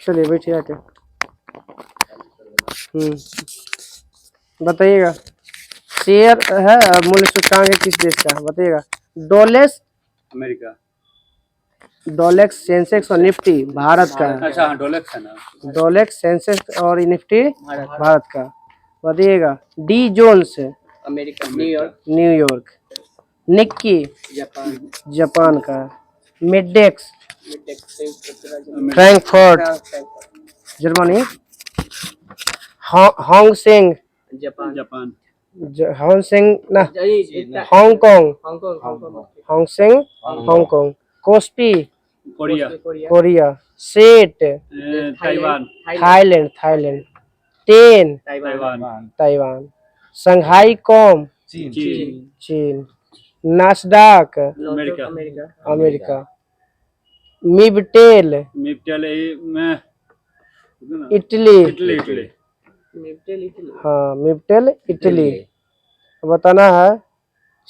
चलिए बैठिए आके। बताइएगा। शेयर है मूल्य सूचकांक है किस देश का, बताइएगा। डोलेक्स अमेरिका। डोलेक्स सेंसेक्स और निफ्टी भारत का। अच्छा डोलेक्स है ना। डोलेक्स सेंसेक्स और निफ्टी भारत का। बताइएगा। D Jones America. New York. New York. Nikkei Japan. Japan का। Midex Frankfurt. Frankfurt Germany. Hang Seng Japan. Japan. Hang Seng ना Hong Kong. Hong Kong Hang Seng Hong Kong. Kospi Korea. Korea. SET Taiwan. Thailand Thailand. Ten Taiwan. Taiwan. Shanghai com चीन। चीन। नास्डाक America. America. मिबटेल मिप्टेल में Italy Italy. हाँ मिबटेल Italy. बताना है।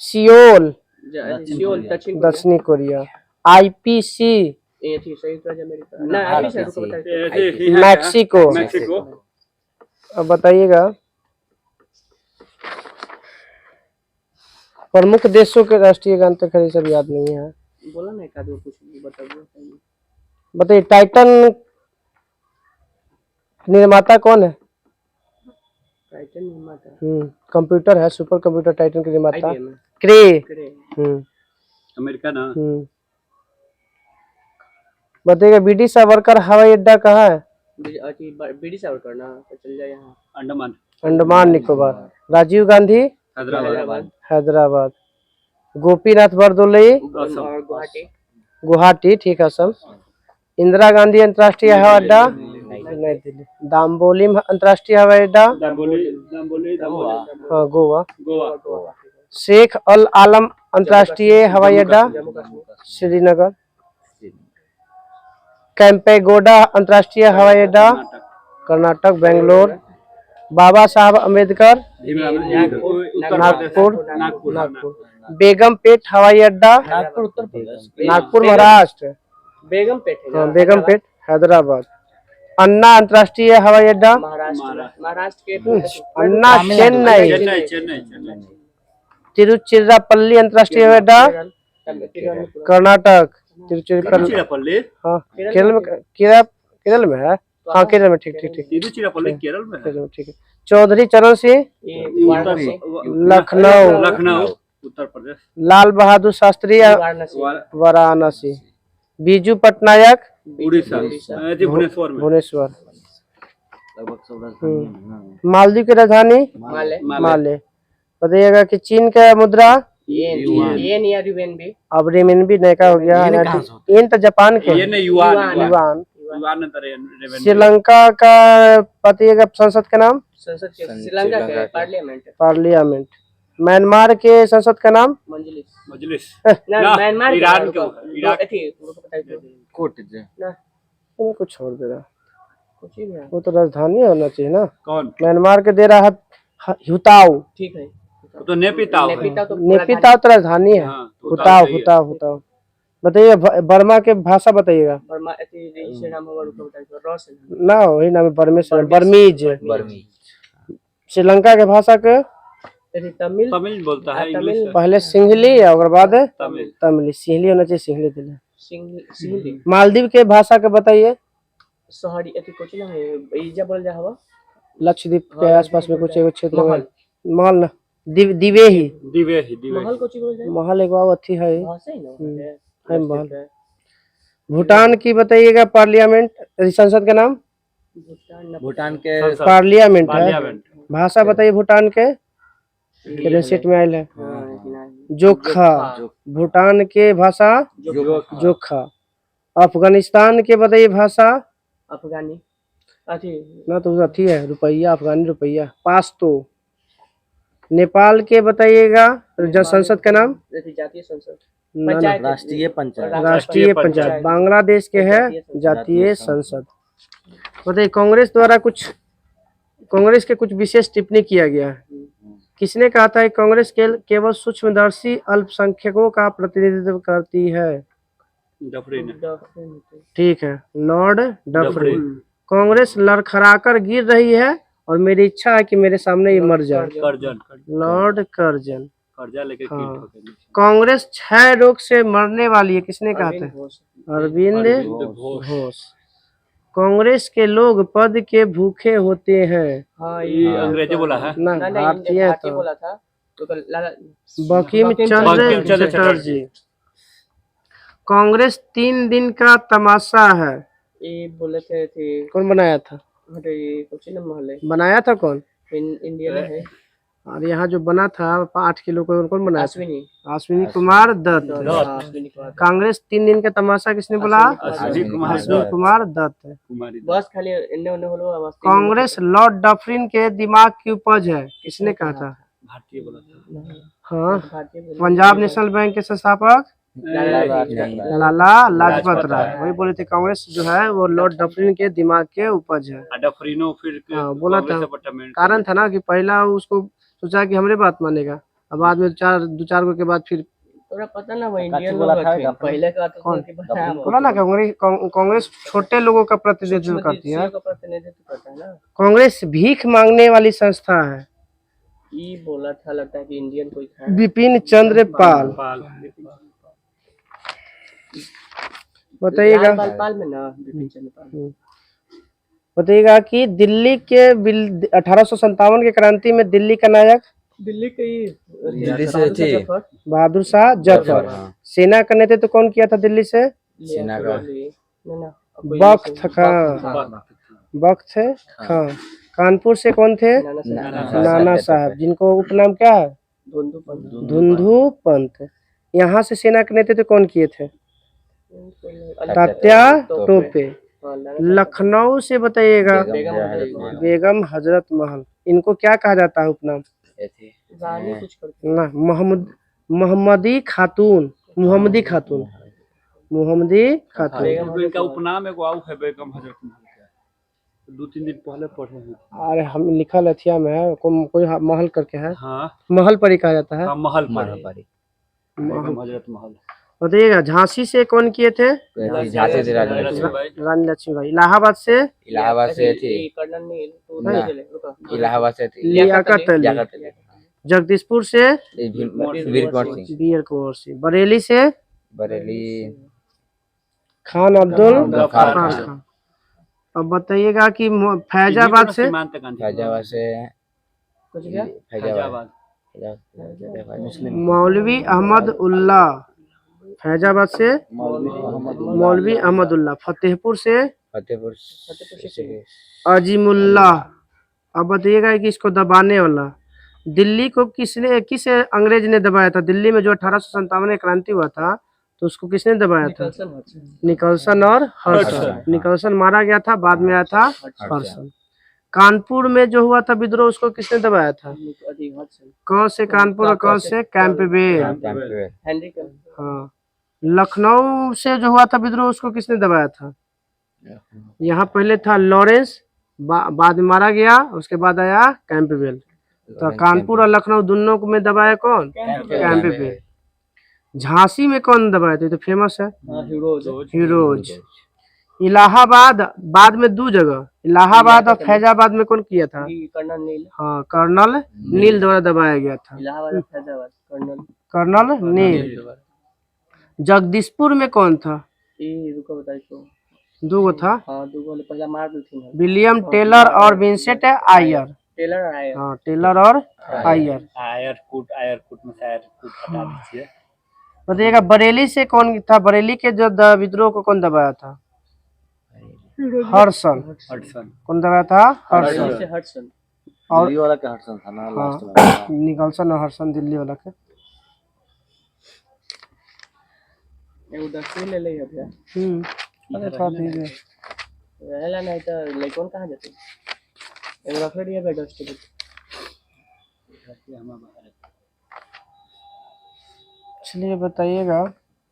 Seoul Seoul दक्षिणी Korea. IPC संयुक्त राज्य अमेरिका ना मैक्सिको। मैक्सिको। अब बताइएगा। प्रमुख देशों के राष्ट्रीय गान तक खड़ी सब याद नहीं है। बोला ना एक आदमी कुछ बताइए। बताइए। टाइटन निर्माता कौन है। टाइटन निर्माता कंप्यूटर है सुपर कंप्यूटर टाइटन के निर्माता IBM क्रे। अमेरिका ना। बताइएगा। बीडी सावरकर हवाई अड्डा कहाँ है। बीडी सावरकर ना तो चल जाए यहाँ अंडमान। अंडमान निकोबार। राजीव गांधी हैदराबाद। हैदराबाद। गोपीनाथ बरदोलई और गुवाहाटी ठीक है सब। इंदिरा गांधी अंतर्राष्ट्रीय हवाई अड्डा नई दिल्ली। दाम्बोलिम अंतर्राष्ट्रीय हवाई अड्डा हाँ गोवा। शेख अल आलम अंतर्राष्ट्रीय हवाई अड्डा श्रीनगर। कैंपेगोडा अंतर्राष्ट्रीय हवाई अड्डा कर्नाटक बेंगलोर। बाबा साहब अम्बेडकर नागपुर नागपुर। बेगमपेट हवाई अड्डा नागपुर महाराष्ट्र। बेगमपेट हैदराबाद। अन्ना अंतर्राष्ट्रीय हवाई अड्डा महाराष्ट्र के अन्ना चेन्नई। तिरुचिरापल्ली अंतर्राष्ट्रीय हवाई अड्डा कर्नाटक। तिरुचिरापल्ली। हाँ केरल में है। हाँ केरल में ठीक ठीक ठीक तिरुचिरापल्ली केरल में है। ठीक है। चौधरी चरण सिंह लखनऊ उत्तर प्रदेश। लाल बहादुर शास्त्री वाराणसी। बीजू पटनायक उड़ीसा भुवनेश्वर। मालदीव की राजधानी माले। बताइएगा कि चीन का मुद्रा अब रेमिनबी नयका हो गया। इन तो जापान के युआन। श्रीलंका का बताइएगा संसद का नाम श्रीलंका के पार्लियामेंट। म्यांमार के संसद का नाम मजलिस। म्यांमार ईरान इनको छोड़ दे रहा। वो तो राजधानी होना चाहिए ना। कौन म्यांमार के दे रहा है हुताऊ। ठीक है तो नेपिताओ तो राजधानी है। हुताऊ। बताइए बर्मा के भाषा बताइएगा। ना वही नाम है बर्मीज। श्रीलंका के भाषा के तमिल बोलता है इंग्लिश। पहले सिंहली और बाद तमिल। सिंहली होना चाहिए सिंहली दिले। मालदीव के भाषा के बताइए। लक्षद्वीप के आसपास में कुछ क्षेत्र में महल ना दिवेही। महल एक बार अच्छी है महल। भूटान की बताइएगा पार्लियामेंट संसद का नाम भूटान के पार्लियामेंट है। भाषा बताइए भूटान के रेसिट में आयल है जोखा। भूटान के भाषा जोखा। अफगानिस्तान के बताइए भाषा अफगानी ना तो अथी है रुपया अफगानी रुपया पास्तो। नेपाल के बताइएगा संसद का नाम जातीय संसद राष्ट्रीय पंचायत। बांग्लादेश के है जातीय संसद। बताइए कांग्रेस के कुछ विशेष टिप्पणी किया गया है। किसने कहा था कांग्रेस केवल सूक्ष्मदर्शी अल्पसंख्यकों का प्रतिनिधित्व करती है। डफरिन ठीक है, लॉर्ड डफरिन। कांग्रेस लड़खड़ाकर गिर रही है और मेरी इच्छा है कि मेरे सामने ये मर जाए। Curzon Lord Curzon. कर्जा लेके हाँ। कील ठोके नीचे। कांग्रेस क्षय रोग से मरने वाली है, किसने कहा था? अरविंद अरविंद घोष। घोष। कांग्रेस के लोग पद के भूखे होते हैं। हाँ ये अंग्रेजी बोला है। ना, नहीं भारतीय है भारतीय तो बोला था तो लाला बंकिम चंद्र चटर्जी। कांग्रेस 3 दिन का तमाशा है। ये बोले थे कौन बनाया था? अरे ये कुछ ना महल बनाया था कौन? इंडिया में है और यहाँ जो बना था 8 किलो को कौन बनाया था? अश्विनी अश्विनी कुमार दत्त। अश्विनी कुमार कांग्रेस 3 दिन का तमाशा किसने बोला? अश्विनी कुमार अश्विनी कुमार दत्त। कुमारी बस खाली इन्ने उन्ने होलो आवाज कांग्रेस लॉर्ड डफरिन के दिमाग की उपज है, किसने कहा था? भारतीय बोला था। हाँ, भारतीय बोले पंजाब नेशनल बैंक के संस्थापक नहीं, लाला लाजपत राय। वही बोले थे कांग्रेस जो है वो लॉर्ड डफरिन के दिमाग के उपज है। डफरिनो फिर हाँ, बोला था। कारण कारण था ना कि पहला उसको सोचा कि हमरे बात मानेगा, अब बाद में दो चार गो के बाद फिर तोरा पता ना वो इंडियन लोग थे पहले का था कौन? कि बताया बोला ना कांग्रेस छोटे लोगों का प्रतिनिधित्व करती है। का प्रतिनिधित्व करता है ना। कांग्रेस भीख मांगने वाली संस्था है। ये बोला था, लगता है कि इंडियन कोई था। बिपिन चंद्र पाल। बताइएगा पाल में ना बिपिन चंद्र पाल। बताइएगा कि दिल्ली के 1857 के क्रांति में दिल्ली का नायक दिल्ली दिल्ली से थे बहादुर शाह जफर। हाँ। सेना का नेतृत्व कौन किया था दिल्ली से? सेना का बख्त खां। बख्त खां। कानपुर से कौन थे? नाना साहब, जिनको उपनाम क्या है? धुंधु पंत। यहाँ से सेना के नेतृत्व कौन किए थे? तात्या टोपे। लखनऊ से बताइएगा बेगम हजरत महल। इनको क्या कहा जाता है उपनाम? ना, मोहम्मदी खातून। मोहम्मदी खातून। मोहम्मदी खातून। इनका उपनाम एगो आउ है बेगम हजरत महल का। 2-3 दिन पहले पढ़े हैं। अरे हम लिखल अथिया में है, कोई महल करके है। हाँ, महल पर ही कहा जाता है। हाँ महल बेगम हजरत महल। बताइएगा झांसी से कौन किए थे? झांसी से रानी लक्ष्मीबाई। रानी लक्ष्मीबाई। इलाहाबाद से इलाहाबाद से थी इलाहाबाद से थी लियाकत अली। जगदीशपुर से वीर कुंवर सिंह। बरेली से बरेली खान अब्दुल गफ्फार गफ्फार खान। खान। अब बताइएगा कि फैजाबाद से फैजाबाद से फैजाबाद। मौलवी अहमद उल्ला। फैजाबाद से मौलवी अहमद उल्ला। फतेहपुर से फतेहपुर अजीमुल्ला। अब बताइएगा कि इसको दबाने वाला दिल्ली को किस अंग्रेज ने दबाया था? दिल्ली में जो 1857 में क्रांति हुआ था तो उसको किसने दबाया था? निकलसन और हर्सन। निकलसन मारा गया था, बाद में आया था हर्सन। कानपुर में जो हुआ था विद्रोह उसको किसने दबाया था? क से कानपुर और क से कैंपबेल। हाँ। लखनऊ से जो हुआ था विद्रोह उसको किसने दबाया था? यहाँ पहले था लॉरेंस, बाद में मारा गया, उसके बाद आया कैंपबेल। तो कानपुर और लखनऊ दोनों में दबाया कौन? कैंपबेल। झांसी में कौन दबाया था? तो फेमस है हिरोज। इलाहाबाद बाद में 2 जगह, इलाहाबाद और फैजाबाद में कौन किया था? हाँ, कर्नल नील द्वारा दबाया गया था। कर्नल नील। जगदीशपुर में कौन था? 2 गो था। विलियम टेलर और विंसेंट आयर। हाँ, टेलर और आयर। आयरकुट में से आयरकुट हटा दीजिए। बताइएगा बरेली से कौन था? बरेली के जो विद्रोह को कौन दबाया था? हर्सन। कौन दबाया था? हर्सन। और दिल्ली वाला का हर्सन था ना लास्ट में। हाँ, निकलसन और हर्सन दिल्ली वाला के। अरे था ठीक है। रहला नहीं तो लेकोन कहां जाते? एगो रख दिया बेड हॉस्टल। चलिए बताइएगा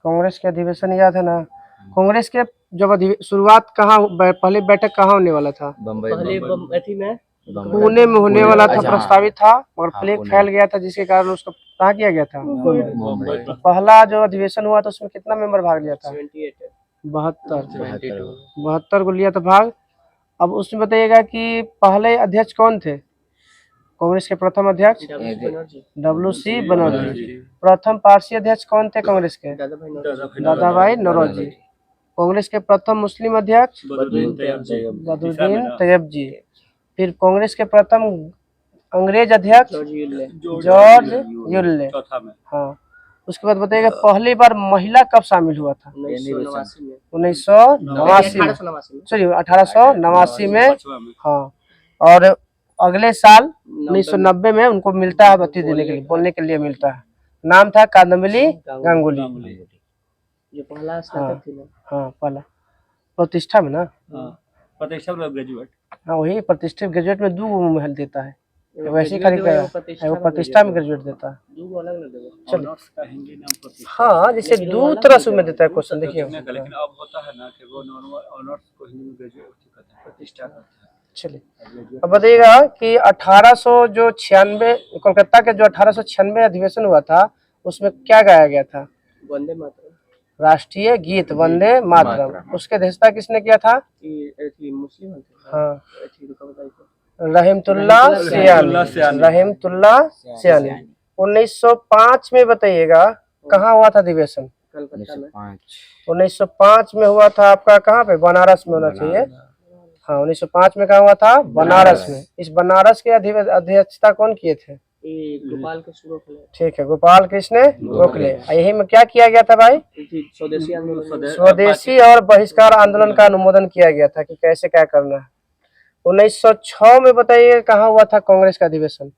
कांग्रेस के अधिवेशन याद है ना? कांग्रेस के जब शुरुआत कहाँ, पहले बैठक कहाँ होने वाला था? पहले अथी में पुणे में होने वाला था, अच्छा, प्रस्तावित था मगर हाँ, प्लेग पुणे। फैल गया था जिसके कारण उसको कहाँ किया गया था? मुंबई तो पहला जो अधिवेशन हुआ था उसमें कितना मेंबर भाग लिया था? 78 72 72 को लिया था भाग। अब उसमें बताइएगा कि पहले अध्यक्ष कौन थे? कांग्रेस के प्रथम अध्यक्ष WC बनर्जी। प्रथम पारसी अध्यक्ष कौन थे कांग्रेस के? दादा भाई नौरोजी। कांग्रेस के प्रथम मुस्लिम अध्यक्ष बदरुद्दीन तैयब जी। फिर कांग्रेस के प्रथम अंग्रेज अध्यक्ष जॉर्ज यूल्ले। चौथा में हाँ, उसके बाद बताइएगा पहली बार महिला कब शामिल हुआ था? 1989 में, सॉरी 1889 में। पांचवा में हाँ, और अगले साल 1990 में उनको मिलता है बत्ती देने के लिए, बोलने के लिए मिलता है। नाम था कादम्बिनी गांगुली। जो पहला स्नातक थी ना। हाँ, पहला प्रतिष्ठा में ना। हाँ प्रतिष्ठा में ग्रेजुएट। हाँ, वही प्रतिष्ठित ग्रेजुएट में 2 महल देता है। वैसे ही graduate खाली देगा, वो प्रतिष्ठा में ग्रेजुएट देता है। दो अलग अलग देगा। चलिए, ऑनर्स का हिंदी नाम प्रतिष्ठा हाँ, जैसे 2 तरह से में देता है क्वेश्चन, देखिए। लेकिन अब होता है ना कि वो ऑनर्स को हिंदी में ग्रेजुएट कहते हैं, प्रतिष्ठा कहते हैं। चलिए, अब बताइएगा कि 1896 कोलकाता के जो 1896 अधिवेशन हुआ था उसमें क्या गाया गया था? वंदे मातरम। राष्ट्रीय गीत वंदे मातरम। उसके अध्यक्षता किसने किया था? कि मुस्लिम थे। हाँ, ठीक है, बताइए। रहमतुल्लाह सियानी। रहमतुल्लाह सियानी। 1905 में बताइएगा कहाँ हुआ था अधिवेशन? कलकत्ता में 1905 में हुआ था आपका, कहाँ पे? बनारस में होना चाहिए। हाँ, 1905 में कहाँ हुआ था? बनारस में। इस बनारस के अध्यक्षता कौन किए थे? गोपाल कृष्ण गोखले। ठीक है, गोपाल कृष्ण गोखले। यही में क्या किया गया था भाई? स्वदेशी आंदोलन। स्वदेशी और बहिष्कार आंदोलन का अनुमोदन किया गया था कि कैसे क्या करना है। 1906 में बताइए कहाँ हुआ था कांग्रेस का अधिवेशन?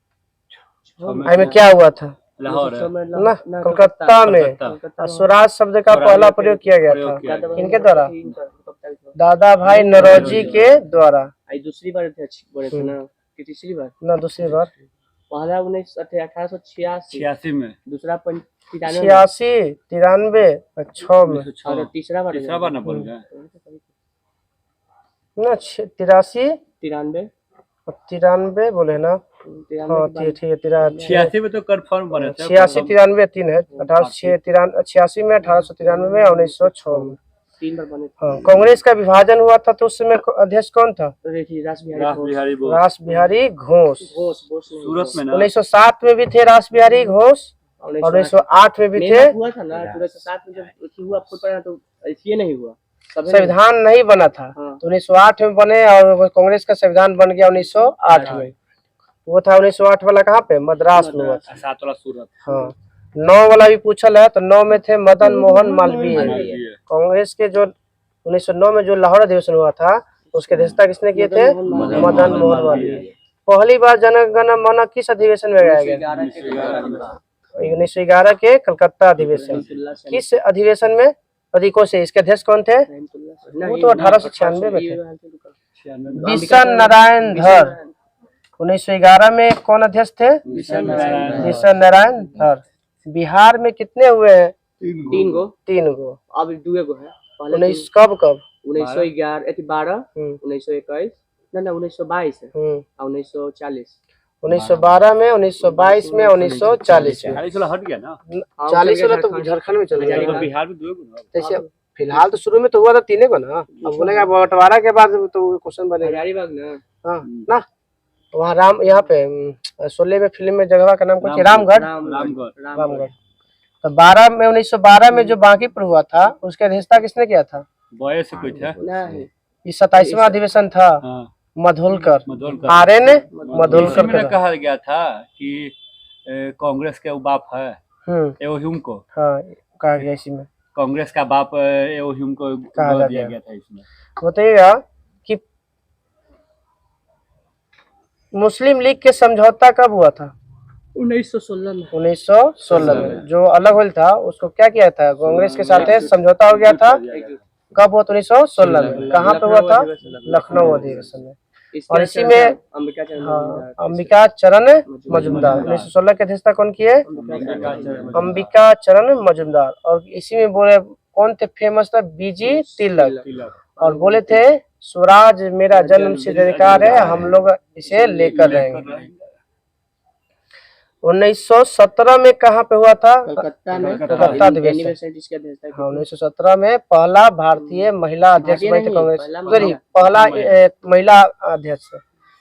में क्या हुआ था? लाहौर ना, कोलकाता में। स्वराज शब्द का पहला प्रयोग किया गया था किनके द्वारा? दादा भाई नौरोजी के द्वारा। दूसरी बार अध्यक्ष बने थे ना कि तीसरी बार? ना, दूसरी बार। पहला 1886 86, में, दूसरा 93 93 और 6 में, और तीसरा बार ना बोल गए ना 83 93 और 93 बोले ना। हाँ, ठीक है, 86 में तो कंफर्म बने थे। 86 93 3 है। 86 में, 1893 में, 1906 में। 3 बार बने। हाँ, कांग्रेस का विभाजन हुआ था तो उस समय अध्यक्ष कौन था? रास बिहारी घोष। सूरत में ना 1907 में भी थे रास बिहारी घोष और 1908 में भी थे। हुआ था ना 1907 में, जब हुआ आपको पता तो ये नहीं हुआ, संविधान नहीं बना था। तो 1908 में बने और कांग्रेस का संविधान बन गया 1908 में। वो था 1908 वाला कहाँ पे? मद्रास में हुआ था। 7 वाला सूरत। हाँ, 9 वाला भी पूछल है तो 9 में थे मदन मोहन मालवीय। कांग्रेस के जो 1909 में जो लाहौर अधिवेशन हुआ था उसके अध्यक्षता किसने किए थे? मदन मोहन मालवीय। पहली बार जनगण मन किस अधिवेशन में गाया गया? 1911 के कलकत्ता अधिवेशन। किस अधिवेशन में? प्रतीकों से। इसके अध्यक्ष कौन थे? वो तो 1896 में थे, बिशन नारायण धर। 1911 में कौन अध्यक्ष थे? बिशन नारायण धर। बिहार में कितने हुए हैं? 3 गो। अब 2 गो है। 19 कब 1911 12 1921 ना 1922 है और 1940। 1912 में, 1922 में, 1940 में। 40 वाला हट गया ना। 40 वाला तो झारखंड में चल गया। बिहार में 2 गो ना। जैसे फिलहाल तो शुरू में तो हुआ था 3 को ना। अब बोलेगा बंटवारा के बाद तो क्वेश्चन बनेगा। हजारीबाग ना। हाँ ना, वहाँ राम, यहाँ पे शोले में फिल्म में जगह का नाम कुछ रामगढ़। रामगढ़। तो 12 में, 1912 में जो बांकीपुर हुआ था उसके अध्यक्षता किसने किया था? बॉय से कुछ है ये 27वां अधिवेशन था। मधुलकर। आर्यन मधुलकर में कहा गया था कि कांग्रेस के बाप है एओह्यूम को। हाँ, कहा गया इसी में कांग्रेस का बाप एओह्यूम को कहा दिया गया था इसमें। बताइएगा कि मुस्लिम लीग के समझौता कब हुआ था? 1916 में। 1916 में जो अलग हुआ था उसको क्या किया था? कांग्रेस के साथ समझौता हो गया था। कब हुआ? 1916 में। कहाँ पे हुआ था? लखनऊ अधिवेशन में। और इसी में अंबिका चरण मजूमदार। 1916 की अध्यक्षता कौन किए? अंबिका चरण मजूमदार। और इसी में बोले कौन थे फेमस था? बीजी तिलक। और बोले थे स्वराज मेरा जन्म सिद्ध अधिकार है, हम लोग इसे लेकर रहेंगे। 1917 में कहाँ पे हुआ था? कलकत्ता में कलकत्ता अधिवेशन। यूनिवर्सिटी के अध्यक्ष थे। हाँ 1917 में पहला भारतीय महिला अध्यक्ष भारतीय बनी थी नहीं, कांग्रेस, पहला सॉरी महिला। पहला महिला अध्यक्ष,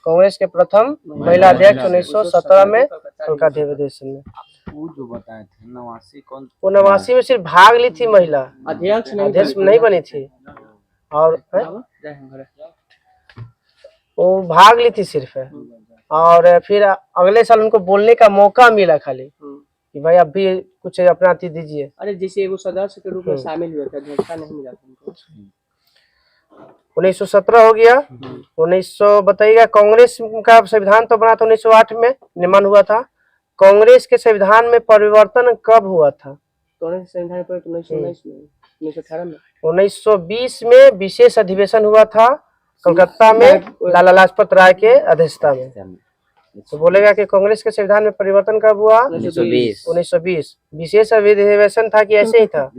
कांग्रेस के प्रथम महिला अध्यक्ष 1917 में कलकत्ता अधिवेशन में। वो जो बताए थे 89 कौन? वो 89 में सिर्फ भाग ली थी महिला, अध्यक्ष अध्यक्ष नहीं बनी थी। और वो भाग ली थी सिर्फ, और फिर अगले साल उनको बोलने का मौका मिला खाली कि भाई अब भी कुछ अपना अति दीजिए। अरे जैसे वो सदस्य के रूप में शामिल हुए थे, अध्यक्षता नहीं मिला था उनको। 1917 हो गया। 1900 बताइएगा, कांग्रेस का संविधान तो बना था 1908 में, निर्माण हुआ था। कांग्रेस के संविधान में परिवर्तन कब हुआ था? कांग्रेस संविधान पर 1919 में, 1918 में, 1920 में विशेष अधिवेशन हुआ था कलकत्ता में लाला लाजपत राय के अध्यक्षता में। तो बोलेगा कि कांग्रेस के संविधान में परिवर्तन कब हुआ? 1920। विशेष अधिवेशन था कि ऐसे ही था?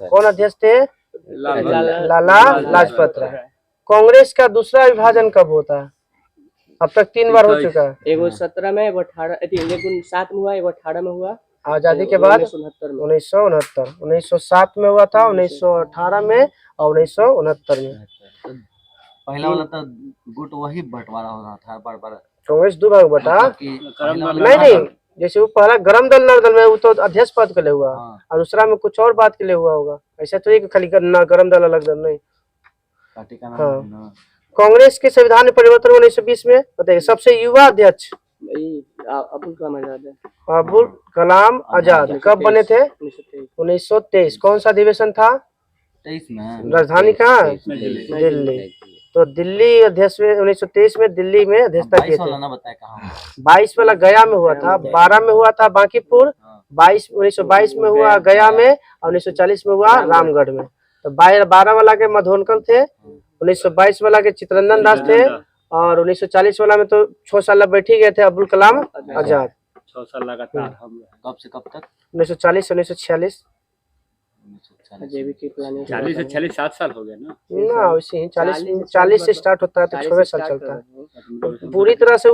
कौन अध्यक्ष थे? लाला लाजपत राय। कांग्रेस का दूसरा विभाजन कब होता है? अब तक 3 बार हो चुका है। एगो 17 में, एगो 18, एगो 7 में हुआ, एगो 18 में हुआ। आजादी के बाद 1969, 1907 में हुआ था, 1918 में और 1969 में। पहला वाला तो गुट वही बंटवारा हो रहा था बार-बार। कांग्रेस 2 भाग बटा नहीं, जैसे वो पहला गरम दल नर दल में वो तो अध्यक्ष पद के लिए हुआ, और दूसरा में कुछ और बात के लिए हुआ होगा। ऐसा तो खाली गरम दल अलग दल नहीं। हाँ, कांग्रेस के संविधान में परिवर्तन 1920 में। बताइए सबसे युवा अध्यक्ष अबुल कलाम आजाद है। अबुल कलाम आजाद कब बने थे? 1923। कौन सा अधिवेशन था? 23 में। राजधानी कहाँ है? दिल्ली। तो दिल्ली अध्यक्ष में 1923 में दिल्ली में अध्यक्षता किए थे। 22 वाला गया में हुआ था, 12 में हुआ था बांकीपुर, 1922 में हुआ गया में, और 1940 में हुआ रामगढ़ में। तो 12 वाला के मधुनकल थे, 1922 वाला के चित्तरंजन दास थे, और 1940 वाला में तो 6 साल बैठ ही गए थे अब्दुल कलाम आजाद। 6 साल लगातार हम कब से कब तक? 1940 से 1946। 40 से 46 7 साल हो गए ना वैसे ही 40 से स्टार्ट होता है तो 6 साल चलता है। पूरी तरह से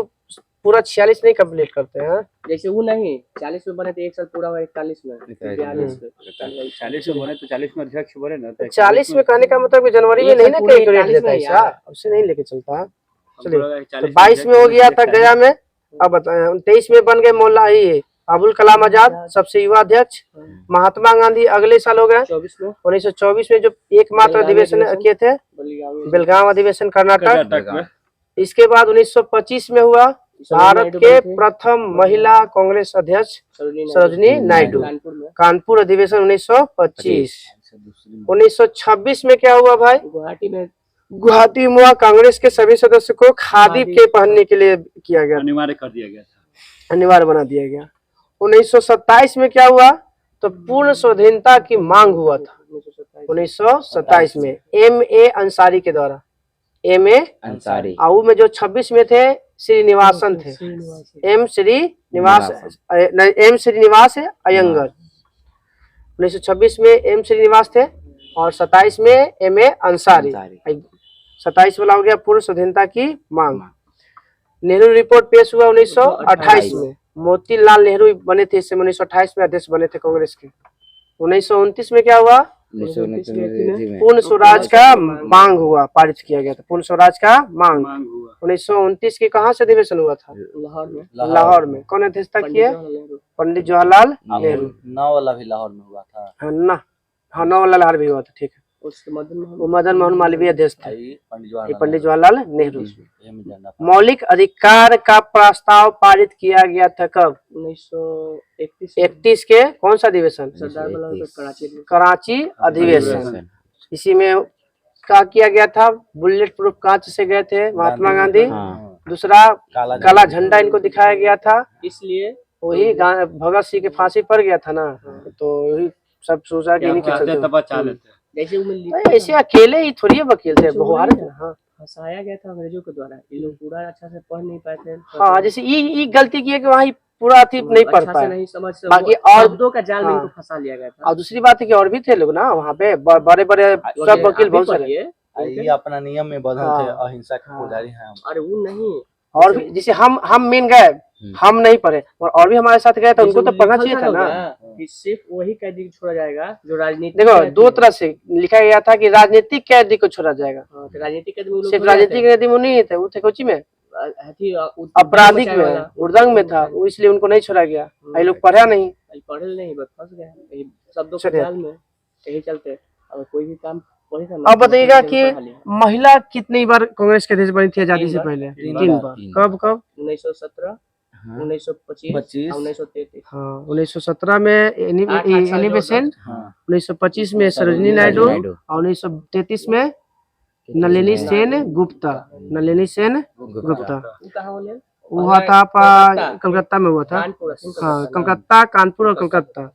पूरा 46 नहीं कंप्लीट करते हैं। जैसे वो नहीं 40 में बने तो 1 साल पूरा हुआ, 41 में 40 में बने तो 40 में अध्यक्ष बने ना। 40 में कहने का मतलब जनवरी में नहीं ना कैलकुलेट देता है ऐसा, उससे नहीं लेके चलता। चलिए तो 22 में हो गया था गया में। अब बताए 23 में बन गए मौला ही अबुल कलाम आजाद सबसे युवा अध्यक्ष। महात्मा गांधी अगले साल हो गए 1924 में, जो एकमात्र अधिवेशन किए थे बेलगाम अधिवेशन कर्नाटक। इसके बाद 1925 में हुआ भारत के प्रथम महिला कांग्रेस अध्यक्ष सरोजिनी नायडू, कानपुर अधिवेशन 1925। 1926 में क्या हुआ भाई? गुवाहाटी में हुआ। कांग्रेस के सभी सदस्य को खादी के पहनने के लिए किया गया, अनिवार्य कर दिया गया था, अनिवार्य बना दिया गया। 1927 में क्या हुआ? तो पूर्ण स्वाधीनता की मांग हुआ था 1927 में M.A. अंसारी के द्वारा। M.A. अंसारी आऊ में जो 26 में थे श्रीनिवासन थे, M. श्रीनिवास अयंगर। 1926 में M. श्रीनिवास थे और 27 में M.A. अंसारी। 27 वाला हो गया पूर्ण स्वाधीनता की मांग। नेहरू रिपोर्ट पेश हुआ 1928 में। मोतीलाल नेहरू बने थे इससे 1928 में अध्यक्ष बने थे कांग्रेस के। 1929 में क्या हुआ? पूर्ण स्वराज का मांग हुआ, पारित किया गया था पूर्ण स्वराज का मांग। 1929 के कहाँ से अधिवेशन हुआ था? लाहौर में। कौन अध्यक्षता किए? पंडित जवाहरलाल नेहरू। 9 वाला भी लाहौर में हुआ था। हाँ 9 वाला लाहौर भी हुआ था, ठीक है। मदन मोहन मालवीय अध्यक्ष थे, पंडित जवाहरलाल नेहरू। मौलिक अधिकार का प्रस्ताव पारित किया गया था कब? 1931 के कौन सा अधिवेशन? कराची अधिवेशन। इसी में क्या किया गया था? बुलेट प्रूफ कांच से गए थे महात्मा गांधी। दूसरा काला झंडा इनको दिखाया गया था, इसलिए वही भगत सिंह की फांसी पड़ गया था ना, तो वही सब सोचा कि इन्हीं के चलते। ऐसे अकेले ही थोड़ी वकील थे, बहुहार थे। हाँ फंसाया गया था अंग्रेजों के द्वारा, ये लोग पूरा अच्छा से पढ़ नहीं पाए थे। हाँ जैसे ये गलती की है कि वहाँ पूरा नहीं पढ़ पाए, नहीं समझ बाकी और शब्दों का जाल में इनको फंसा लिया गया था। और दूसरी बात है कि और भी थे लोग ना वहाँ पे, बड़े बड़े सब वकील बहुत सारे। ये अपना नियम में बदल थे, अहिंसा के पुजारी हैं। अरे वो नहीं, और भी जैसे हम मिल गए हम नहीं पढ़े और भी हमारे साथ गए तो उनको तो पढ़ना चाहिए था ना। कि सिर्फ वही कैदी को छोड़ा जाएगा जो राजनीति। देखो दो तरह से लिखा गया था कि राजनीतिक कैदी को छोड़ा जाएगा। तो राजनीतिक कैदी सिर्फ राजनीतिक कैदी वो नहीं थे, वो थे कोची में आपराधिक में, उर्दंग में था, वो इसलिए उनको नहीं छोड़ा गया। ये लोग पढ़ा नहीं, पढ़े नहीं, बस फंस गए शब्दों के जाल में। यही चलते अब कोई भी काम। अब बताइएगा कि महिला कितनी बार कांग्रेस के अध्यक्ष बनी थी आजादी से पहले? 3 बार। कब कब? 1917, 1925, 1933। हाँ 1917 में एनी बेसेंट, 1925 में सरोजिनी नायडू और 1933 में नलिनी सेन गुप्ता। नलिनी सेन गुप्ता हुआ था कलकत्ता में हुआ था। हाँ कलकत्ता, कानपुर और कलकत्ता।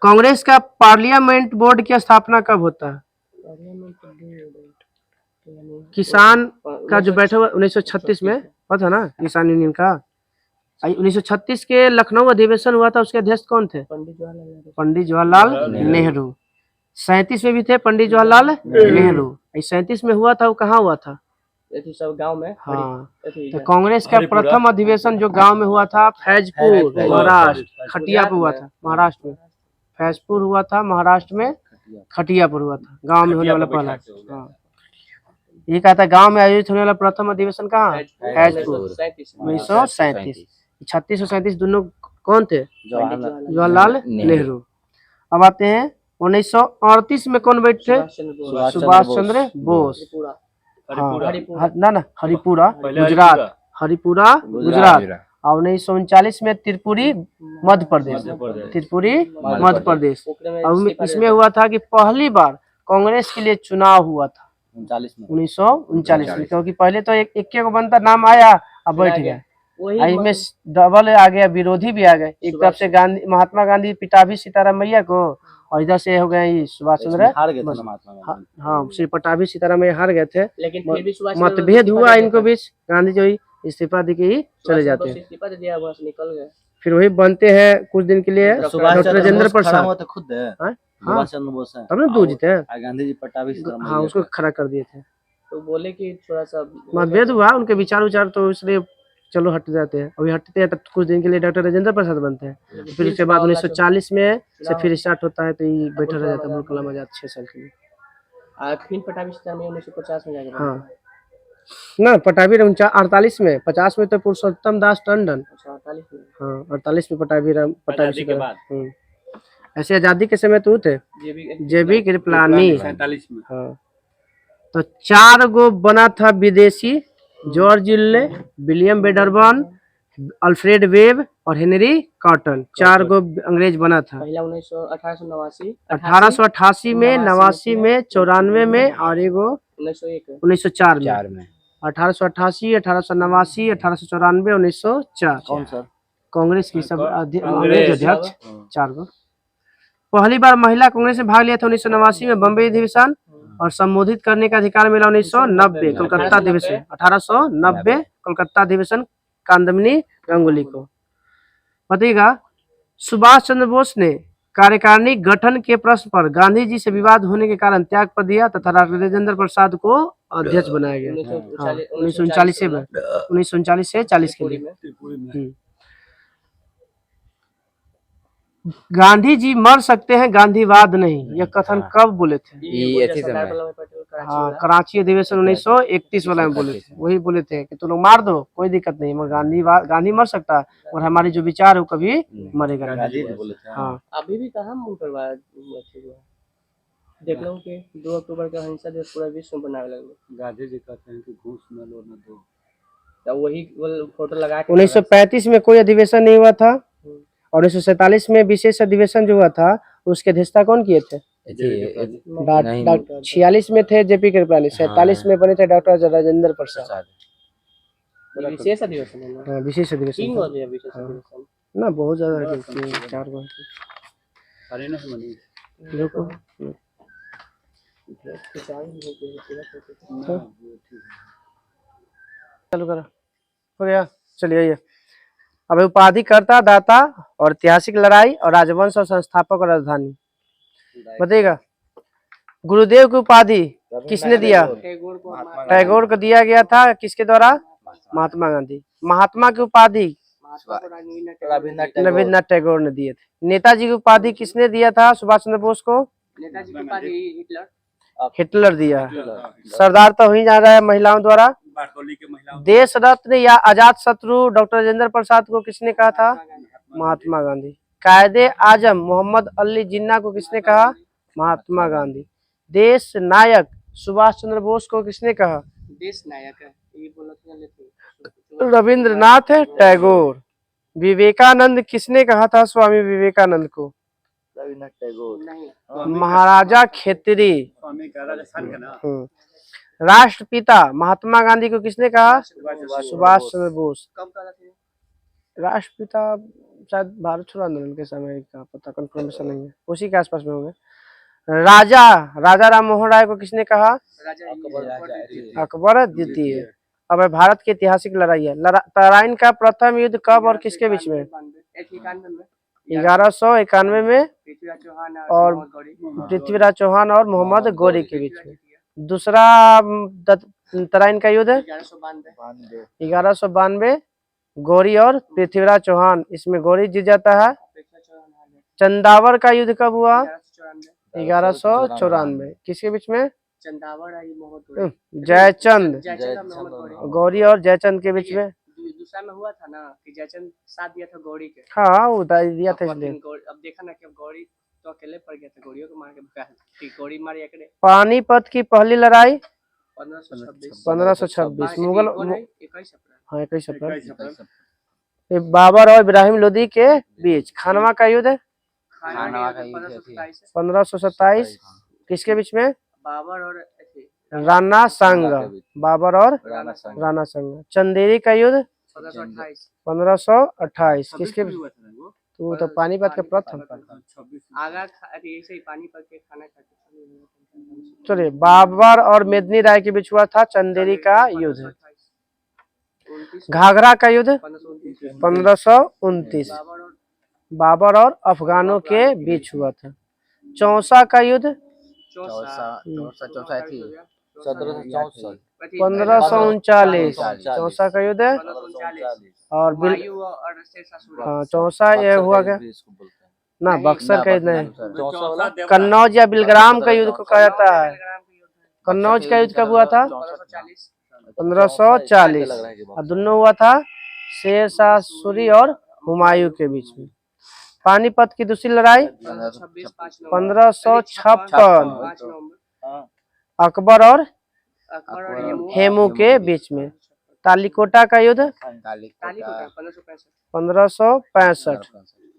कांग्रेस का पार्लियामेंट बोर्ड की स्थापना कब होता है? किसान का जो बैठा हुआ 1936 में पता ना, किसान यूनियन का 1936 के लखनऊ अधिवेशन हुआ था, उसके अध्यक्ष कौन थे? पंडित जवाहरलाल नेहरू। 37 में भी थे पंडित जवाहरलाल नेहरू। 37 में हुआ था, वो कहाँ हुआ था? सब गांव में। हाँ तो कांग्रेस का प्रथम अधिवेशन जो गांव में हुआ था फैजपुर महाराष्ट्र, खटिया पे हुआ था महाराष्ट्र में। फैजपुर हुआ था महाराष्ट्र में, खटिया पर हुआ था, गांव में होने वाला पहला। हाँ ये कहा था गांव में आयोजित होने वाला प्रथम अधिवेशन कहाँ? फैजपुर 1937। 36 और 37 दोनों कौन थे? जवाहरलाल नेहरू। अब आते हैं 1938 में कौन बैठे? सुभाष चंद्र बोस। हाँ ना हरिपुरा गुजरात, हरिपुरा गुजरात। और 1939 में त्रिपुरी मध्य प्रदेश, त्रिपुरी मध्य प्रदेश। और इसमें हुआ था कि पहली बार कांग्रेस के लिए चुनाव हुआ था 1939 में, क्योंकि पहले तो एक को बनता नाम आया, अब बैठ गया। इसमें डबल आ गया, विरोधी भी आ गए। एक तरफ से गांधी, महात्मा गांधी पिटाभी सीताराम मैया को, और इधर से हो गए सुभाष चंद्र। हाँ श्री पटाभी सीताराम मैया हार गए थे, लेकिन मतभेद हुआ इनको बीच। गांधी जो इस्तीफा दे के ही चले जाते हैं, निकल गए। फिर वही बनते हैं कुछ दिन के लिए डॉक्टर राजेंद्र प्रसाद। खुद तब ना दो जीते हैं, गांधी जी पटाभी। हाँ उसको खड़ा कर दिए थे। तो बोले कि थोड़ा सा मतभेद हुआ, उनके विचार तो इसलिए चलो हट जाते हैं। अभी हटते हैं तब कुछ दिन के लिए डॉक्टर राजेंद्र प्रसाद बनते हैं। फिर उसके बाद 1940 में से फिर स्टार्ट होता है, तो ये बैठा रह जाता है अब्दुल कलाम आजाद 6 साल के लिए। फिर पटाभी सीताराम 1950 में जाके। हाँ ना पटाभी 48 में, 50 में तो पुरुषोत्तम दास टंडन। 48 में। हाँ 48 में पटाभी सीताराम। ऐसे आजादी के समय तो थे जेबी कृपलानी। हाँ तो 4 गो बना था विदेशी, George Yule, William Wedderburn, Alfred Webb और हेनरी कॉटन। 4 गो अंग्रेज बना था। पहला 1888 में, 89 में, 94 में और एगो 1904 में। 1888, 1889, 1894, 1904। कौन सर? कांग्रेस की सब अंग्रेज अध्यक्ष 4 गो। पहली बार महिला कांग्रेस में भाग लिया था 1989 में बम्बई अधिवेशन, और संबोधित करने का अधिकार मिला 1990 कोलकाता अधिवेशन। 1890 कोलकाता अधिवेशन कांदमनी गांगुली को। बताइएगा सुभाष चंद्र बोस ने कार्यकारिणी गठन के प्रश्न पर गांधी जी से विवाद होने के कारण त्याग पर दिया तथा राजेंद्र प्रसाद को अध्यक्ष बनाया गया। 1939 से 40 के लिए। गांधी जी मर सकते हैं, गांधीवाद नहीं, यह कथन कब बोले थे? हाँ कराची अधिवेशन 1931 वाला में बोले थे। वही बोले थे कि तुम लोग मार दो कोई दिक्कत नहीं, मगर गांधी मर सकता है और हमारी जो विचार है वो कभी मरेगा नहीं। हाँ अभी भी कहाँ मुंह करवाया। देख लो कि 2 अक्टूबर का अहिंसा दिवस पूरा विश्व मनाने लगे। गांधी जी कहते हैं कि घूस न लो न दो, तो वही फोटो लगा के 1935 में कोई अधिवेशन नहीं हुआ था, और 1947 में विशेष अधिवेशन जो हुआ था उसके अध्यक्षता कौन किए थे? 46 में थे जेपी कृपलानी, 47 में बने थे डॉक्टर राजेंद्र प्रसाद। विशेष अधिवेशन है ना? विशेष अधिवेशन ना, बहुत ज्यादा 4 गो। चालू करो, हो गया। चलिए आइए अब उपाधिकर्ता, दाता और ऐतिहासिक लड़ाई और राजवंश और संस्थापक और राजधानी बताइएगा। गुरुदेव की उपाधि किसने दिया? टैगोर को दिया गया था। किसके द्वारा? महात्मा गांधी। महात्मा की उपाधि महात्मा को रविन्द्रनाथ रविन्द्रनाथ टैगोर ने दिए थे। नेताजी की उपाधि किसने दिया था सुभाष चंद्र बोस को? नेताजी की उपाधि हिटलर। हिटलर दिया। सरदार तो वही जा रहा है महिलाओं द्वारा। बारडोली के महिलाओं देश रत्न या अजात शत्रु डॉक्टर राजेंद्र प्रसाद को किसने कहा था? महात्मा गांधी। कायदे आजम मोहम्मद अली जिन्ना को किसने कहा? महात्मा गांधी। देश नायक सुभाष चंद्र बोस को किसने कहा? देश नायक है ये बोला था लेते रविंद्रनाथ टैगोर। विवेकानंद किसने कहा था स्वामी विवेकानंद को? रविन्द्रनाथ टैगोर नहीं महाराजा खेतरी। स्वामी का राजस्थान का ना राष्ट्रपिता महात्मा गांधी को किसने कहा? सुभाष चंद्र बोस। कब कहा था? राष्ट्रपिता शायद भारत छोड़ो आंदोलन के समय का पता कंफर्मेशन नहीं है, उसी के आसपास में होंगे। राजा राम मोहन राय को किसने कहा? राजा अकबर द्वितीय। अब भारत की ऐतिहासिक लड़ाई है। तराइन का प्रथम युद्ध कब और किसके बीच में? 1191 में और पृथ्वीराज चौहान और मोहम्मद गौरी के बीच में। दूसरा तराइन का युद्ध 1192 गौरी और पृथ्वीराज चौहान, इसमें गौरी जीत जाता है। चंदावर का युद्ध कब हुआ? 1194 किसके बीच में? चंदावर जयचंद जयचंद गौरी और जयचंद के बीच में। दूसरा में हुआ था ना कि जयचंद साथ दिया था गौरी के। हाँ वो दिया था इसलिए। अब देखा ना कि गौरी तो अकेले पड़ गया था, गौरियों को मार के गौरी मारी एकड़े। पानीपत की पहली लड़ाई 1526 मुगल 21 अप्रैल। हाँ 21 अप्रैल। बाबर और इब्राहिम लोदी के बीच। खानवा का युद्ध 1527 किसके बीच में? बाबर और राणा सांगा। बाबर और राणा सांगा। चंदेरी का युद्ध 1528 किसके बीच? तो तो पानीपत के प्रथम आगा ऐसे ही पानीपत के खाना खाते। चलिए बाबर और मेदिनी राय के बीच हुआ था चंदेरी का युद्ध। घाघरा का युद्ध 1529 बाबर और अफगानों के बीच हुआ था। चौसा का युद्ध 1539 चौसा का युद्ध। और हाँ चौसा ये हुआ क्या ना बक्सर का युद्ध नहीं, कन्नौज या बिलग्राम का युद्ध को कहा जाता है। कन्नौज का युद्ध कब हुआ था? 1540 और दोनों हुआ था शेर शाह सूरी और हुमायूं के बीच में। पानीपत की दूसरी लड़ाई 1556 अकबर और हेमू के बीच में। तालीकोटा का युद्ध 1565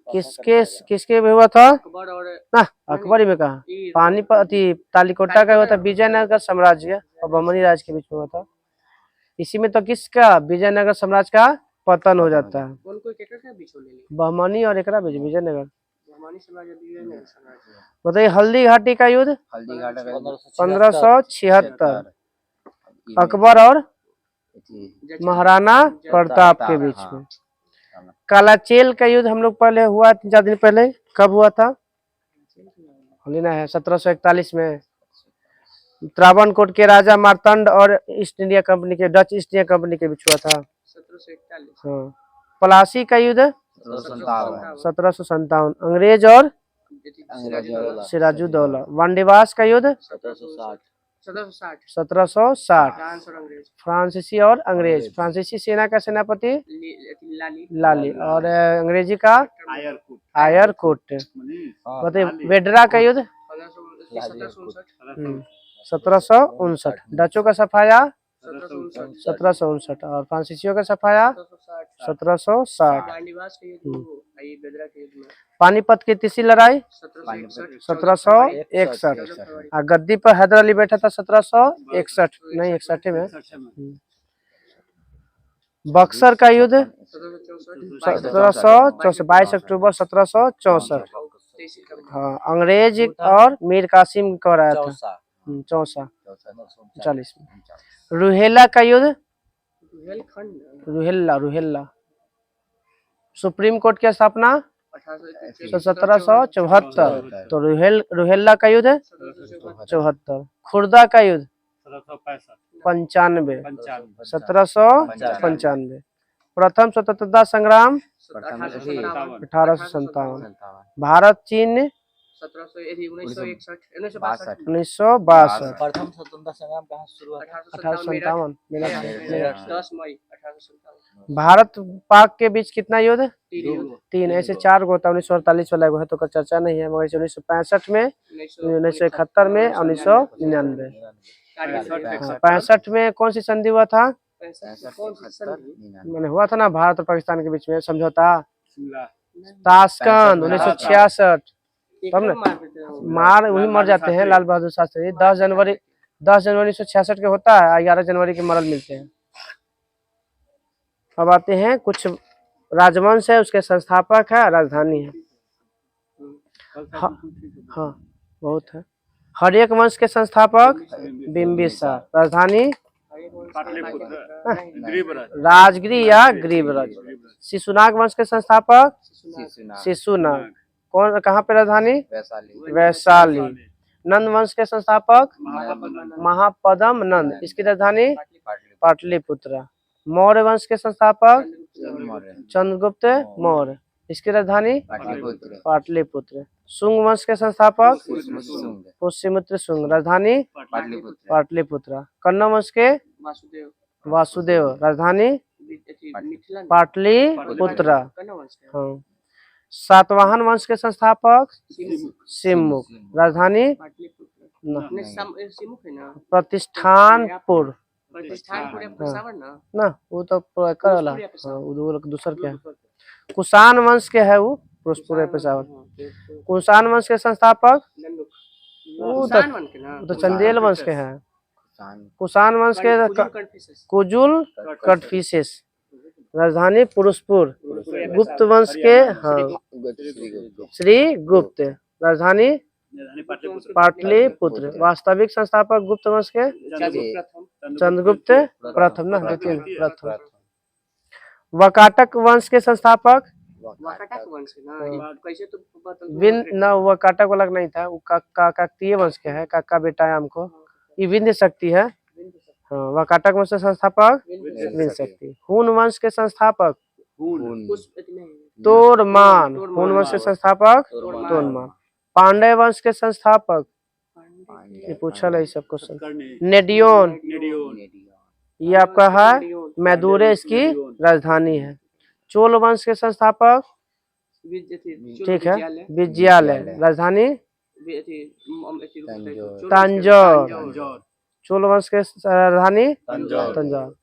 किसके में हुआ था ना? अकबर ही में कहा। पानीपत तालीकोटा का हुआ था विजयनगर साम्राज्य और बहमनी राज के बीच में हुआ था। इसी में तो किसका विजयनगर साम्राज्य का पतन हो जाता है। बहमनी और एकरा बीच विजयनगर। बताइए हल्दी घाटी का युद्ध 1576 अकबर और महाराणा प्रताप के बीच में। कालाचेल का युद्ध हम लोग पहले हुआ 3-4 दिन पहले, कब हुआ था? लेना है 1741 में। त्रावणकोट के राजा मार्तंड और ईस्ट इंडिया कंपनी के डच ईस्ट इंडिया कंपनी के बीच हुआ था 1741। हाँ। प्लासी का युद्ध 1757 अंग्रेज और सिराजुद्दौला। वांडीवास का युद्ध 1760 फ्रांसीसी और अंग्रेज। फ्रांसीसी सेना का सेनापति लाली और अंग्रेजी का आयरकुट। बताइए वेडरा का युद्ध 1759 डचों का सफाया 1759 और फ्रांसीसियों का सफाया 1760। पानीपत की तीसरी लड़ाई 1761 और गद्दी पर हैदर अली बैठा था 1761 नहीं 61 में। बक्सर का युद्ध 1764 22 अक्टूबर 1764। हाँ अंग्रेज और मीर कासिम को हराया था 40 में। रुहेला का युद्ध रुहेला सुप्रीम कोर्ट की स्थापना 1774। तो रुहेला का युद्ध 74। खुर्दा का युद्ध पंचानवे, 95 1795। प्रथम स्वतंत्रता संग्राम 1857। भारत चीन 1961 1962। प्रथम स्वतंत्रता संग्राम कहाँ शुरू हुआ था? 1857 मेरठ 10 मई 1857। भारत पाक के बीच कितना युद्ध? 3 तीन। ऐसे 4 गो होता है, 1948 वाला है तो का चर्चा नहीं है, मगर 1965 में, 1971 में, 1999। 65 में कौन सी संधि हुआ था? मैंने हुआ था ना भारत और पाकिस्तान के बीच में समझौता, शिमला ताशकंद 1966। तब ना मार वही मर जाते हैं लाल बहादुर शास्त्री। 10 जनवरी 1966 के होता है, 11 जनवरी के मरल मिलते हैं। अब आते हैं कुछ राजवंश है, उसके संस्थापक है, राजधानी है। हाँ बहुत है। हर्यक वंश के संस्थापक बिंबिसार। राजधानी राजगिरी या ग्रीवराज। शिशुनाग वंश के संस्थापक शिशुनाग। कौन कहाँ पे राजधानी? वैशाली। नंद वंश के संस्थापक महापद्म नंद। इसकी राजधानी पाटलिपुत्र। मौर्य वंश के संस्थापक चंद्रगुप्त मौर्य। इसकी राजधानी पाटलिपुत्र। शुंग वंश के संस्थापक पुष्यमित्र शुंग। राजधानी पाटलिपुत्र। कन्नौज वंश के वासुदेव। राजधानी पाटलिपुत्र। हाँ। सातवाहन वंश के संस्थापक सिमुक। राजधानी प्रतिष्ठानपुर ना, वो तो कर वाला। हाँ, वो दूसर क्या है? कुषाण वंश के है वो, फिरोजपुर पेशावर। कुषाण वंश के संस्थापक वो तो चंदेल वंश के हैं। कुषाण वंश के कुजुल कटफिसेस। राजधानी फिरोजपुर। गुप्त वंश के हाँ श्री गुप्त। राजधानी पाटलिपुत्र। वास्तविक संस्थापक गुप्त वंश के चंद्रगुप्त प्रथम ना, द्वितीय प्रथम। वकाटक वंश के संस्थापक वकाटक वाला नहीं था, वो काकतीय वंश के है। काका बेटा है हमको। ये विंध्य शक्ति है। हाँ, वकाटक वंश के संस्थापक विंध्य शक्ति। हून वंश के संस्थापक तोरमान। हून वंश के संस्थापक तोरमान। पांडव वंश के संस्थापक ये पूछा है सब क्वेश्चन। नेडियोन। ये आपका है मैदुरे, इसकी राजधानी है। चोल वंश के संस्थापक ठीक है विजयालय। राजधानी तंजौर। चोल वंश के राजधानी तंजौर।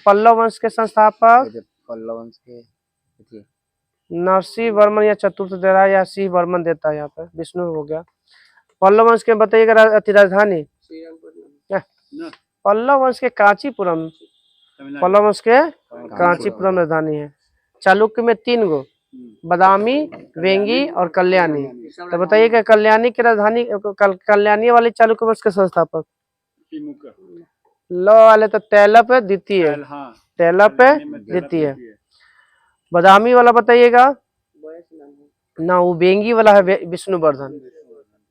पल्लव वंश के संस्थापक नरसिंह वर्मन या चतुर्थ दे रहा है, या सिंह वर्मन देता है यहाँ पे। विष्णु हो गया। पल्लव वंश के बताइएगा राजधानी। पल्लव वंश के कांचीपुरम। पल्लव वंश के कांचीपुरम राजधानी है। चालुक्य में 3 गो, बदामी, वेंगी और कल्याणी। तो बताइएगा कल्याणी की राजधानी, कल्याणी वाले चालुक्य वंश के संस्थापक लो वाले तो तैलप है द्वितीय। तैलप है द्वितीय। बदामी वाला बताइएगा ना, वो वेंगी वाला है विष्णुवर्धन।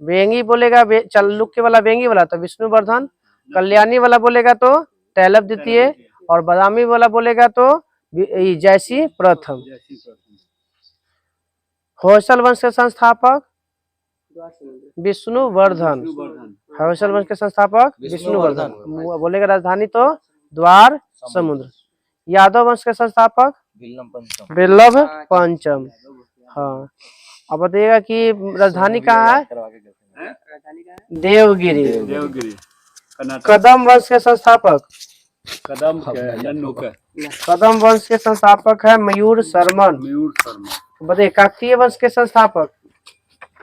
वेंगी बोलेगा चालुक्य वाला वेंगी वाला तो विष्णुवर्धन। कल्याणी वाला बोलेगा तो तैलप द्वितीय। और बदामी वाला बोलेगा तो जयसिंह प्रथम। होयसल वंश के संस्थापक विष्णुवर्धन। होयसल वंश के संस्थापक विष्णुवर्धन बोलेगा। राजधानी तो द्वार समुद्र। यादव वंश के संस्थापक वल्लभ पंचम। हाँ, अब बताइएगा कि राजधानी कहाँ है? देवगिरी। कदम वंश के संस्थापक कदम वंश के संस्थापक है मयूर शर्मन। बताइए काकतीय वंश के संस्थापक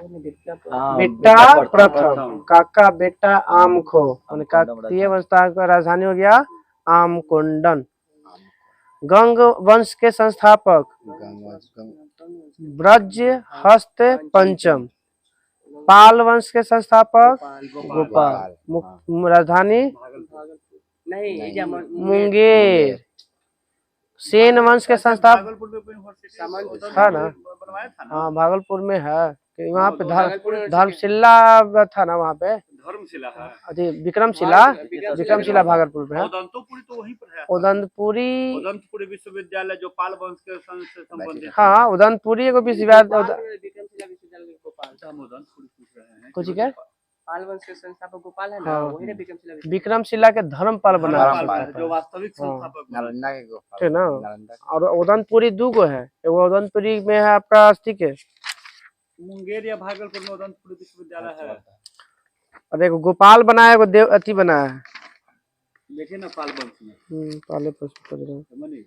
बेटा प्रथम। काका बेटा आमखो। काकतीय वंश का राजधानी हो गया आमकोंडन। गंग वंश के संस्थापक ब्रज हस्त पंचम। पाल वंश के संस्थापक गोपाल। राजधानी मुंगेर। सेन वंश के संस्थापक है ना, हाँ भागलपुर में है। कि वहाँ पे धर्मशिला था ना वहाँ पे, धर्मशिला है। अरे विक्रमशिला भागलपुर में है। उदंतपुरी तो वहीं पर है। उदंतपुरी विश्वविद्यालय जो पाल वंश के से संबंधित। हाँ उदंतपुरी एगो विश्वविद्यालय विक्रमशिला विश्वविद्यालय गोपाल, हम उदंतपुरी पूछ रहे हैं। कुछ क्या पाल वंश के संस्थापक गोपाल है ना, हाँ। वही ना विक्रमशिला विक्रमशिला के धर्मपाल बनाया जो वास्तविक संस्थापक नालंदा के गोपाल, ठीक ना। नालंदा के। और उदंतपुरी 2 गो है, एगो उदंतपुरी में है आपका ठीक है, मुंगेर या भागलपुर में उदंतपुरी विश्वविद्यालय है। और एगो गोपाल बनाया, एगो देव अति बनाया है। देखिए ना पाल वंश में। पाले पशु समझिए।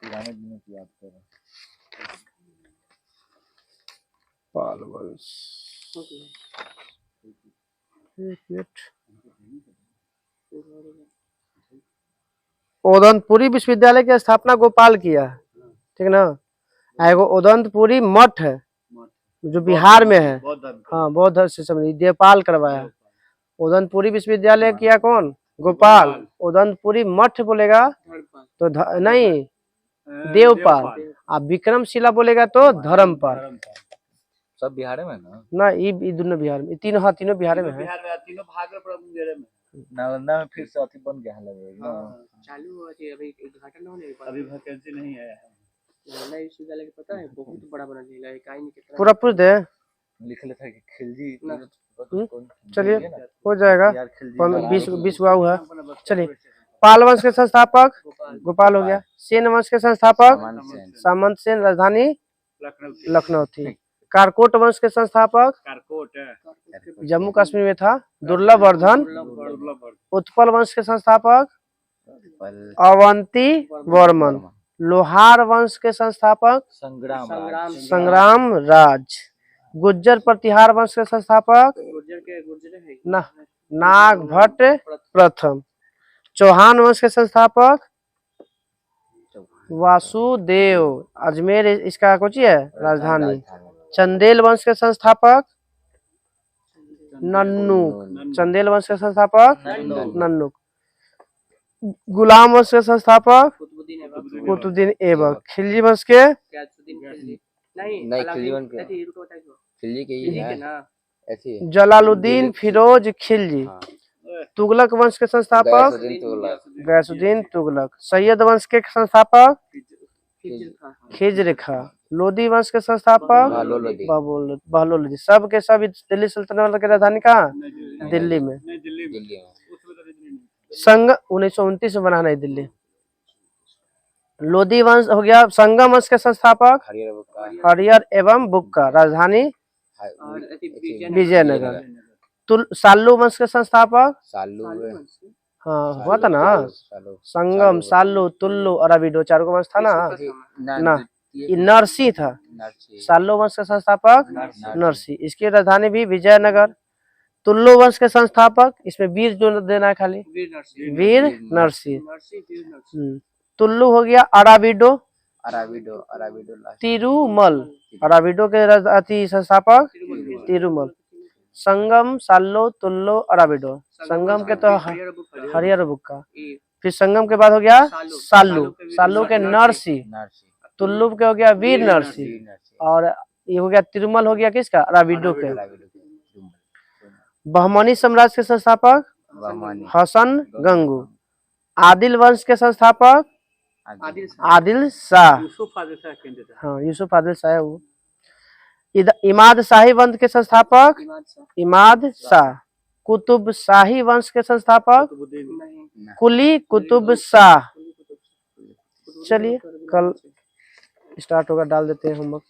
पुराने दिनों की याद कर रहे हैं। पाल वंश। एक मिनट। उदंतपुरी विश्वविद्यालय की स्थापना गोपाल किया, ठीक ना। एगो उदंतपुरी मठ है जो बिहार में है, हाँ बौद्ध धर्म से संबंधित, देवपाल करवाया। उदंतपुरी विश्वविद्यालय किया कौन? गोपाल। उदंतपुरी मठ बोलेगा तो नहीं देवपाल, आप विक्रमशिला बोलेगा तो धर्मपाल। सब बिहार में ना? ना ये दोनों बिहार में, तीनों, हाँ तीनों बिहार में है। तीनों भागलपुर मुंगेर में। नालंदा में फिर से अथी बन गया है लगेगा ना। चालू हुआ थी, अभी उद्घाटन होने के अभी वैकेंसी नहीं आया है। नालंदा विश्वविद्यालय के पता है बहुत बड़ा बना दिया है, इकाई नहीं कितना पूरा पूछ दे, लिख लेता है कि खिलजी। चलिए हो जाएगा। यार खिलजी 20 हुआ है। चलिए, पाल वंश के संस्थापक गोपाल हो गया। सेन वंश के संस्थापक सामंत सेन, राजधानी लखनऊ थी। कारकोट वंश के संस्थापक जम्मू कश्मीर में था, दुर्लभ वर्धन। उत्पल वंश के संस्थापक अवंती वर्मन। लोहार वंश के संस्थापक संग्राम राज। गुज्जर प्रतिहार वंश के संस्थापक नाग भट्ट प्रथम। चौहान वंश के संस्थापक वासुदेव, अजमेर इसका कुछ है राजधानी। चंदेल वंश के संस्थापक नन्नुक। चंदेल वंश के संस्थापक नन्नुक। गुलाम वंश के संस्थापक कुतुबुद्दीन ऐबक। खिलजी वंश के नहीं खिलजी के ही है ऐसी है। जलालुद्दीन फिरोज खिलजी। तुगलक वंश के संस्थापक गैसुद्दीन तुगलक। सैयद वंश के संस्थापक खिज्र खां। लोदी वंश के संस्थापक बहलोल। सब के सब दिल्ली सल्तनत की राजधानी कहाँ? दिल्ली में। संग 1929 में बना नई दिल्ली। लोदी वंश हो गया। संगम वंश के संस्थापक हरियर एवं बुक्का, राजधानी विजयनगर। साल्लू वंश के संस्थापक हाँ हुआ था ना, संगम, साल्लू, तुल्लू, अराबिडो, चारों का वंश था ना। ये नरसी था। साल्लू वंश के संस्थापक नरसी, इसकी राजधानी भी विजयनगर। तुल्लू वंश के संस्थापक, इसमें वीर जो देना है खाली, वीर नरसी। तुल्लू हो गया। अराबिडो तिरुमल, अराबिडो के अति संस्थापक तिरुमल। संगम, साल्लो, तुल्लो, अराबिडो। संगम के तो हरियर बुक्का। फिर संगम के बाद हो गया साल्लू। साल्लू के नरसी। तुल्लु के हो गया वीर नरसी। और ये हो गया तिरुमल, हो गया किसका? अराबिडो के। बहमनी साम्राज्य के संस्थापक हसन गंगू। आदिल वंश के संस्थापक आदिल शाह। हाँ यूसुफ आदिल शाह है वो। इमाद शाही वंश के संस्थापक इमाद शाह। कुतुब शाही वंश के संस्थापक कुली कुतुब शाह। चलिए कल स्टार्ट होगा, डाल देते हैं होमवर्क।